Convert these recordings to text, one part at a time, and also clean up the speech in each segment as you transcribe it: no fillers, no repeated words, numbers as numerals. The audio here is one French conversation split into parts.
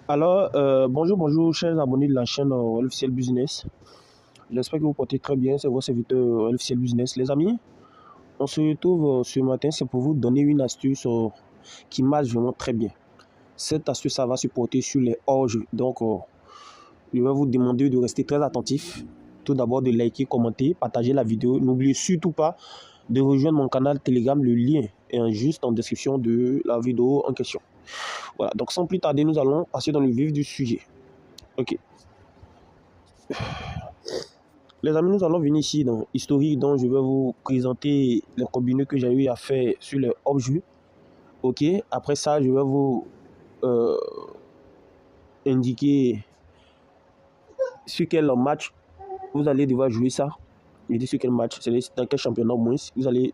Alors, bonjour, chers abonnés de la chaîne LFCL Business. J'espère que vous portez très bien. C'est votre serviteur LFCL Business. Les amis, on se retrouve ce matin. C'est pour vous donner une astuce qui marche vraiment très bien. Cette astuce, ça va se porter sur les hors-jeux. Donc, je vais vous demander de rester très attentif. Tout d'abord, de liker, commenter, partager la vidéo. N'oubliez surtout pas de rejoindre mon canal Telegram. Le lien est juste en description de la vidéo en question. Voilà, donc sans plus tarder, nous allons passer dans le vif du sujet. Ok. Les amis, nous allons venir ici dans historique, dont je vais vous présenter les combinés que j'ai eu à faire sur les objets. Ok. Après ça, je vais vous indiquer sur quel match vous allez devoir jouer ça. Je dis sur quel match, c'est dans quel championnat au moins vous allez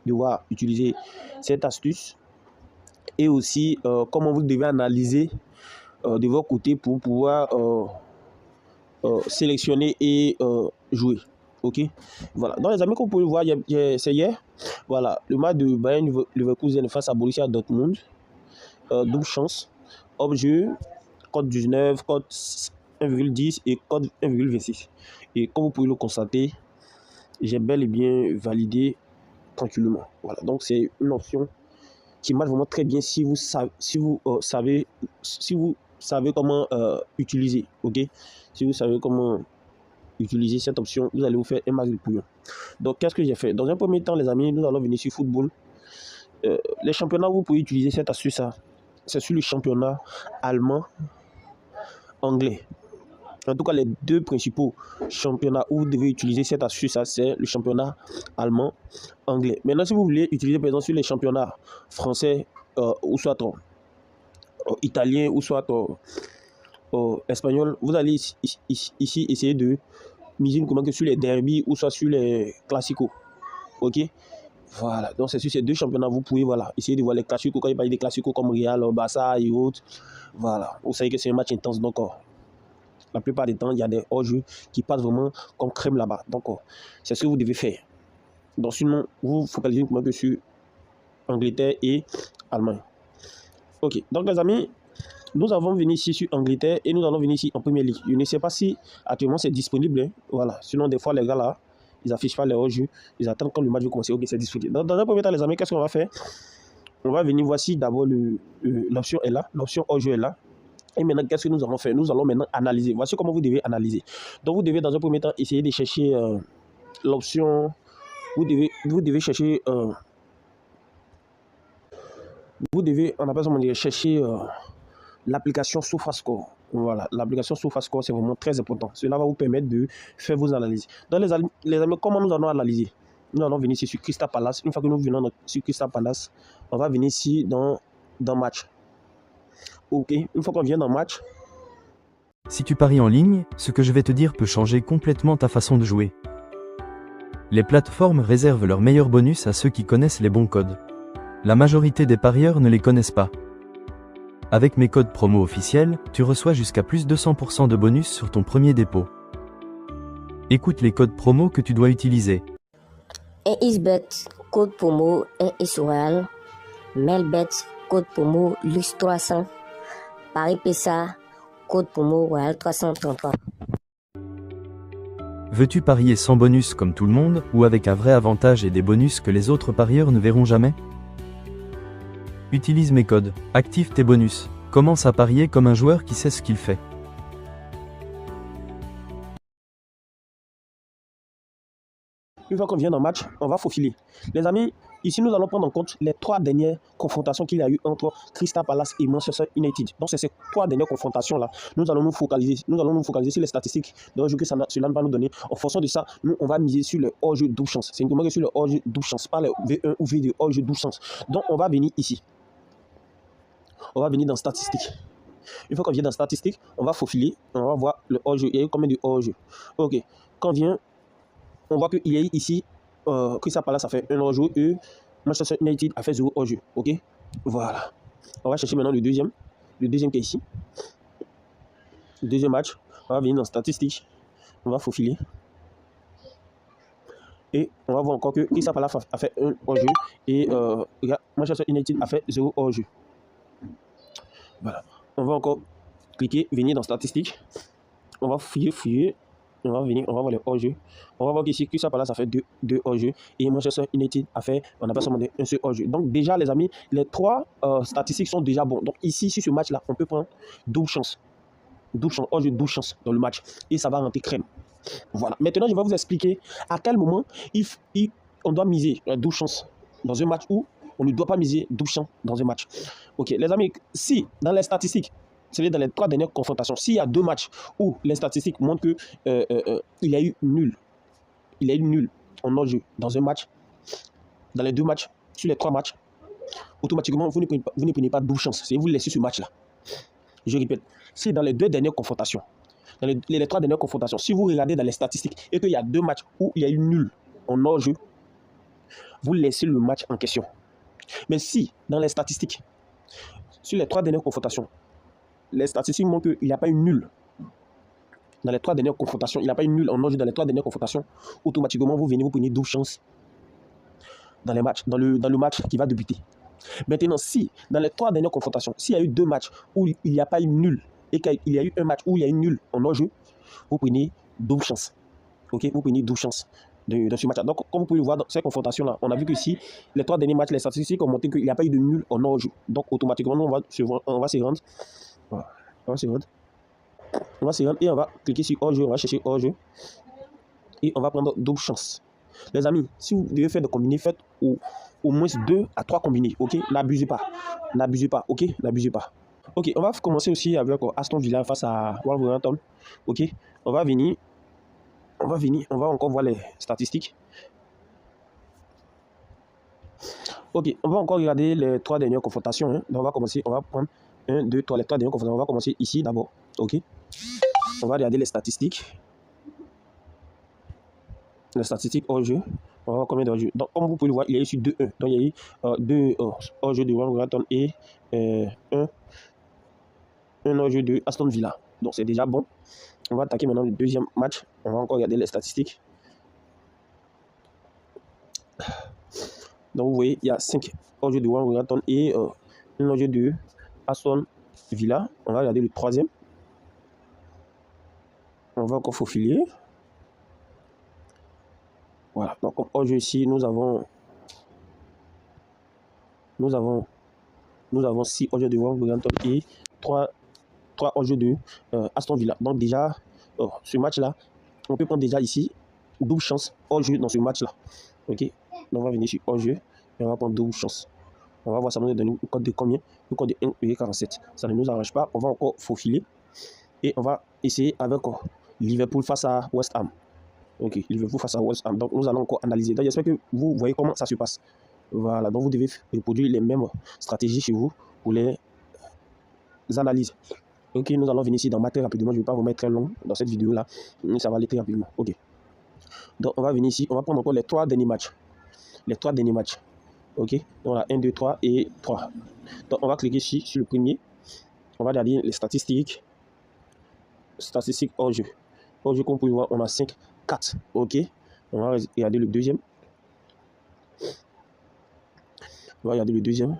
devoir utiliser cette astuce. Et aussi comment vous devez analyser de votre côté pour pouvoir sélectionner et jouer. Ok, voilà. Donc les amis, comme vous pouvez le voir, c'est hier. Voilà, le match de Bayern Leverkusen face à Borussia Dortmund. Double chance. Objet, code 19, code 1,10 et code 1,26. Et comme vous pouvez le constater, j'ai bel et bien validé tranquillement. Voilà, donc c'est une option qui marche vraiment très bien si vous savez comment utiliser. Ok, si vous savez comment utiliser cette option, vous allez vous faire un max de pouillon. Donc, qu'est-ce que j'ai fait? Dans un premier temps, les amis, nous allons venir sur football. Les championnats, vous pouvez utiliser cette astuce. C'est sur le championnat allemand, anglais. En tout cas, les deux principaux championnats où vous devez utiliser cette astuce, c'est le championnat allemand, anglais. Maintenant, si vous voulez utiliser, par exemple, sur les championnats français, ou soit italien, ou soit espagnol, vous allez ici essayer de miser uniquement que sur les derbies ou soit sur les classicos. Ok, voilà, donc c'est sur ces deux championnats vous pouvez essayer de voir les classicos. Quand il parle des classicos comme Real, Barça et autres, voilà, vous savez que c'est un match intense. Donc la plupart des temps il y a des hors-jeux qui passent vraiment comme crème là-bas. Donc c'est ce que vous devez faire. Donc sinon vous focalisez uniquement que sur Angleterre et Allemagne. Ok, donc les amis, nous avons venu ici sur Angleterre et nous allons venir ici en Premier League. Je ne sais pas si actuellement c'est disponible. Hein. Voilà. Sinon, des fois, les gars là, ils n'affichent pas les hors-jeux. Ils attendent quand le match va commencer. Ok, c'est disponible. Dans un premier temps, les amis, qu'est-ce qu'on va faire? On va venir, voici d'abord l'option est là. L'option hors-jeu est là. Et maintenant, qu'est-ce que nous allons faire? Nous allons maintenant analyser. Voici comment vous devez analyser. Donc, vous devez dans un premier temps essayer de chercher l'option. Vous devez chercher. Vous devez, on appelle ça, chercher. L'application SofaScore. Voilà, l'application SofaScore, c'est vraiment très important. Cela va vous permettre de faire vos analyses. Donc, les amis, comment nous allons analyser? Nous allons venir ici sur Crystal Palace. Une fois que nous venons sur Crystal Palace, on va venir ici dans match. Ok, une fois qu'on vient dans match. Si tu paries en ligne, ce que je vais te dire peut changer complètement ta façon de jouer. Les plateformes réservent leurs meilleurs bonus à ceux qui connaissent les bons codes. La majorité des parieurs ne les connaissent pas. Avec mes codes promo officiels, tu reçois jusqu'à plus de 200% de bonus sur ton premier dépôt. Écoute les codes promo que tu dois utiliser. NXBet, code promo NXRoyal, Melbet, code promo Lux300, Paris PSA, code promo Royal 333. Veux-tu parier sans bonus comme tout le monde, ou avec un vrai avantage et des bonus que les autres parieurs ne verront jamais? Utilise mes codes, active tes bonus, commence à parier comme un joueur qui sait ce qu'il fait. Une fois qu'on vient dans le match, on va faufiler. Les amis, ici nous allons prendre en compte les 3 dernières confrontations qu'il y a eu entre Crystal Palace et Manchester United. Donc c'est ces 3 dernières confrontations-là. Nous allons nous focaliser sur les statistiques de jeu que cela va nous donner. En fonction de ça, nous on va miser sur le hors-jeu double chance. C'est uniquement sur le hors-jeu double chance, pas le V1 ou V2 hors-jeu double chance. Donc on va venir ici. On va venir dans statistiques. Une fois qu'on vient dans statistiques, on va faufiler. On va voir le hors-jeu. Il y a eu combien de hors-jeu? Ok. Quand on vient, on voit qu'il y a ici Crystal Palace a fait un hors-jeu et Manchester United a fait 0 hors-jeu. Ok, voilà. On va chercher maintenant le deuxième qui est ici. Le deuxième match, on va venir dans statistiques. On va faufiler. Et on va voir encore que Crystal Palace a fait un hors-jeu et Manchester United a fait 0 hors-jeu. Voilà. On va encore cliquer, venir dans statistiques. On va fouiller. On va venir, on va voir les hors-jeu. On va voir qu'ici, que ça par là, ça fait deux hors-jeu. Et Manchester United a fait, on n'a pas seulement un seul hors-jeu. Donc déjà, les amis, les 3 statistiques sont déjà bons. Donc ici, sur ce match-là, on peut prendre 12 chances. 12 chances, hors-jeu, 12 chances dans le match. Et ça va rentrer crème. Voilà. Maintenant, je vais vous expliquer à quel moment on doit miser 12 chances dans un match où on ne doit pas miser 12 chances dans un match. Ok, les amis, si dans les statistiques, c'est-à-dire dans les 3 dernières confrontations, s'il y a 2 matchs où les statistiques montrent qu'il y a eu nul, en hors-jeu dans un match, dans les 2 matchs, sur les 3 matchs, automatiquement, vous ne prenez pas 12 chances. C'est vous laissez ce match-là. Je répète, si dans les 2 dernières confrontations, dans les 3 dernières confrontations, si vous regardez dans les statistiques et qu'il y a 2 matchs où il y a eu nul en hors-jeu, vous laissez le match en question. Mais si, dans les statistiques, sur les 3 dernières confrontations, les statistiques montrent qu'il n'y a pas eu nul. Dans les 3 dernières confrontations, il n'y a pas eu nul en hors-jeu dans les 3 dernières confrontations, automatiquement, vous prenez 12 chances dans les matchs, dans le match qui va débuter. Maintenant, si, dans les 3 dernières confrontations, s'il y a eu 2 matchs où il n'y a pas eu nul, et qu'il y a eu un match où il y a eu nul en hors-jeu, vous prenez 12 chances. Ok, vous prenez 12 chances dans ce match-là. Donc, comme vous pouvez le voir dans ces confrontations-là, on a vu que si les 3 derniers matchs, les statistiques ont montré qu'il n'y a pas eu de nul en hors-jeu. Donc, automatiquement, on va se rendre. Voilà. On va se rendre et on va cliquer sur hors-jeu, on va chercher hors-jeu et on va prendre 12 chances. Les amis, si vous devez faire des combinés, faites au moins 2 à 3 combinés. Ok, n'abusez pas. Ok, n'abusez pas. Ok, on va commencer aussi avec Aston Villa face à Wolverhampton. Ok, on va encore voir les statistiques. Ok, on va encore regarder les 3 dernières confrontations. Hein. Donc on va commencer, on va prendre 1, 2, 3, les 3 dernières confrontations. On va commencer ici d'abord. Ok, on va regarder les statistiques. Les statistiques hors-jeu. On va voir combien d'hors-jeu. Donc comme vous pouvez le voir, il y a eu sur 2-1. Donc il y a eu 2 hors-jeu de Wolverhampton et un hors-jeu de Aston Villa. Donc c'est déjà bon. On va attaquer maintenant le deuxième match. On va encore regarder les statistiques. Donc vous voyez, il y a 5 hors-jeu de Wolverhampton et un hors-jeu de Aston Villa. On va regarder le troisième. On va encore faufiler. Voilà. Donc comme hors-jeu ici, nous avons 6 hors-jeu de Wolverhampton et 3 hors-jeu de Aston Villa. Donc déjà, ce match-là, on peut prendre déjà ici 12 chances hors-jeu dans ce match-là. Ok, donc on va venir sur hors-jeu et on va prendre 12 chances. On va voir ça nous donne une cote de combien? Une cote de 1,47. Ça ne nous arrange pas. On va encore faufiler et on va essayer avec Liverpool face à West Ham. Ok, Liverpool face à West Ham. Donc nous allons encore analyser. Donc j'espère que vous voyez comment ça se passe. Voilà, donc vous devez reproduire les mêmes stratégies chez vous pour les analyses. Ok, nous allons venir ici dans ma très rapidement. Je ne vais pas vous mettre très long dans cette vidéo-là. Ça va aller très rapidement. Ok. Donc, on va venir ici. On va prendre encore les 3 derniers matchs. Les 3 derniers matchs. Ok. Donc, on a 1, 2, 3 et 3. Donc, on va cliquer ici sur le premier. On va regarder les statistiques. Statistiques hors jeu. Hors jeu, comme vous pouvez voir, on a 5, 4. Ok. On va regarder le deuxième. On va regarder le deuxième.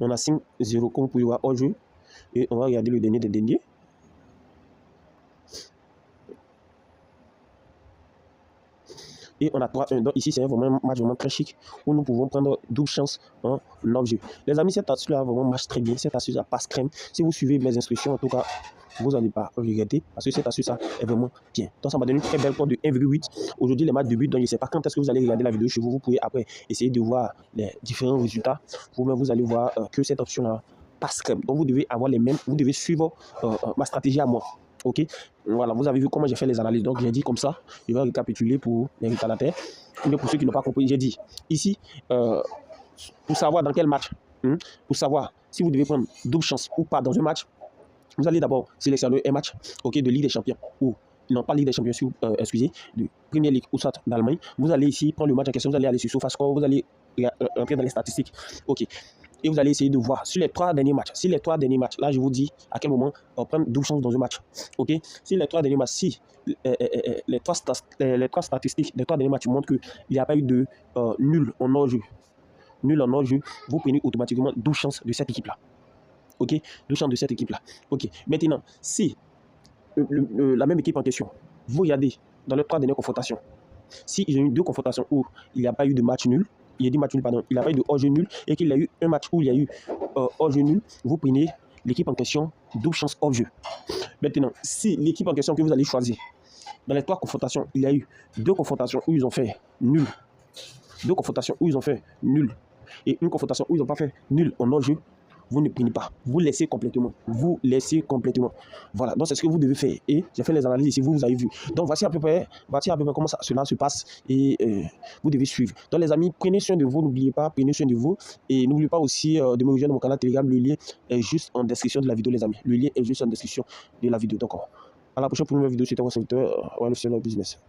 On a 5, 0, comme vous pouvez voir, hors jeu. Et on va regarder le dernier des derniers. Et on a 3-1. Donc ici, c'est vraiment un match vraiment très chic où nous pouvons prendre 12 chances en hors-jeu. Les amis, cette astuce-là vraiment marche très bien. Cette astuce-là passe crème. Si vous suivez mes instructions, en tout cas, vous n'allez pas regretter parce que cette astuce-là est vraiment bien. Donc ça m'a donné une très belle cote de 1,8. Aujourd'hui, les matchs de but. Donc je ne sais pas quand est-ce que vous allez regarder la vidéo chez vous. Vous pouvez après essayer de voir les différents résultats. Vous-même, vous allez voir que cette option-là passe crème. Donc vous devez avoir les mêmes. Vous devez suivre ma stratégie à moi. Ok, voilà, vous avez vu comment j'ai fait les analyses. Donc j'ai dit comme ça, je vais récapituler pour les retardataires. Mais pour ceux qui n'ont pas compris, j'ai dit ici, pour savoir dans quel match, pour savoir si vous devez prendre 12 chances ou pas dans un match, vous allez d'abord sélectionner un match, ok, de Ligue des Champions ou non pas Ligue des Champions, excusez, de Premier League ou soit d'Allemagne. Vous allez ici prendre le match en question, vous allez aller sur SofaScore, vous allez entrer dans les statistiques, ok. Et vous allez essayer de voir sur les 3 derniers matchs. Si les 3 derniers matchs, là je vous dis à quel moment on prend 12 chances dans un match. Ok. Si les 3 derniers matchs, si les 3 statistiques des 3 derniers matchs montrent qu'il n'y a pas eu de nul en hors-jeu. Nul en hors-jeu, vous prenez automatiquement 12 chances de cette équipe-là. Ok, 12 chances de cette équipe-là. Ok, maintenant, si la même équipe en question, vous regardez dans les 3 dernières confrontations, si il y a eu 2 confrontations où il n'y a pas eu de match nul, il y a dit match nul, pardon, il n'y a pas eu de hors-jeu nul, et qu'il y a eu un match où il y a eu hors-jeu nul, vous prenez l'équipe en question, double chance hors-jeu. Maintenant, si l'équipe en question que vous allez choisir, dans les 3 confrontations, il y a eu 2 confrontations où ils ont fait nul, 2 confrontations où ils ont fait nul, et une confrontation où ils n'ont pas fait nul en hors-jeu, vous ne prenez pas. Vous laissez complètement. Vous laissez complètement. Voilà. Donc, c'est ce que vous devez faire. Et j'ai fait les analyses ici. Vous avez vu. Donc, voici à peu près comment cela se passe. Et vous devez suivre. Donc, les amis, prenez soin de vous. N'oubliez pas, prenez soin de vous. Et n'oubliez pas aussi de me rejoindre dans mon canal Telegram. Le lien est juste en description de la vidéo, les amis. Le lien est juste en description de la vidéo. Donc, à la prochaine pour une nouvelle vidéo. C'était votre serviteur, Business.